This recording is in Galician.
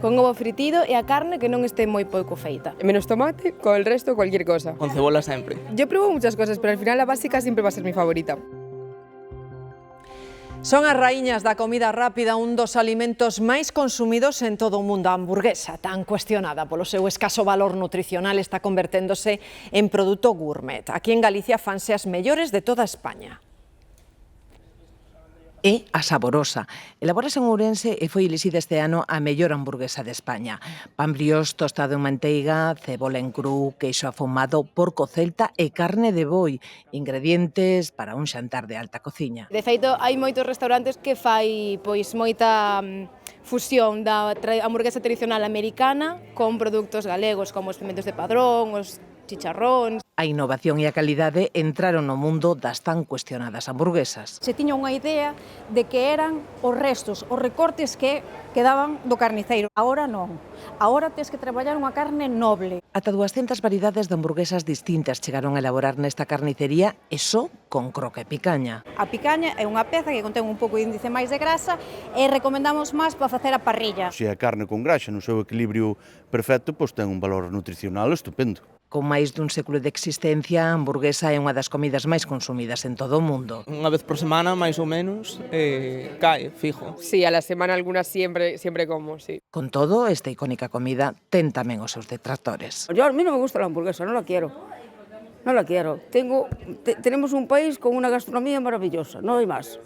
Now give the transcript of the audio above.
con ovo fritido e a carne que non este moi pouco feita. Menos tomate, con el resto cualquier cosa. Con cebolla sempre. Yo pruebo muchas cosas, pero al final la básica siempre va a ser mi favorita. Son as raíñas da comida rápida un dos alimentos máis consumidos en todo o mundo. A hamburguesa, tan cuestionada polo seu escaso valor nutricional, está converténdose en produto gourmet. Aquí en Galicia fanse as mellores de toda España. É a Saborosa. Elabórase en Ourense e foi elixida este ano a mellor hamburguesa de España. Pan briós tostado en manteiga, cebola en cru, queixo afumado, porco celta e carne de boi. Ingredientes para un xantar de alta cociña. De feito, hai moitos restaurantes que fai moita fusión da hamburguesa tradicional americana con produtos galegos, como os pimentos de Padrón, os chicharróns. A innovación e a calidade entraron no mundo das tan cuestionadas hamburguesas. Se tiña unha idea de que eran os restos, os recortes que quedaban do carniceiro. Agora non. Agora tens que traballar unha carne noble. Ata 200 variedades de hamburguesas distintas chegaron a elaborar nesta carnicería e só con croque e picaña. A picaña é unha peza que contén un pouco de índice máis de grasa e recomendamos máis para facer a parrilla. Se a carne con graxa no seu equilibrio perfecto, pois ten un valor nutricional estupendo. Con máis dun século de existencia, a hamburguesa é unha das comidas máis consumidas en todo o mundo. Unha vez por semana, máis ou menos, cae, fijo. Sí, a la semana algunas siempre como, sí. Con todo, esta icónica comida ten tamén os seus detractores. A mí no me gusta la hamburguesa, no la quiero. No la quiero. Tenemos un país con una gastronomía maravillosa, no hay más.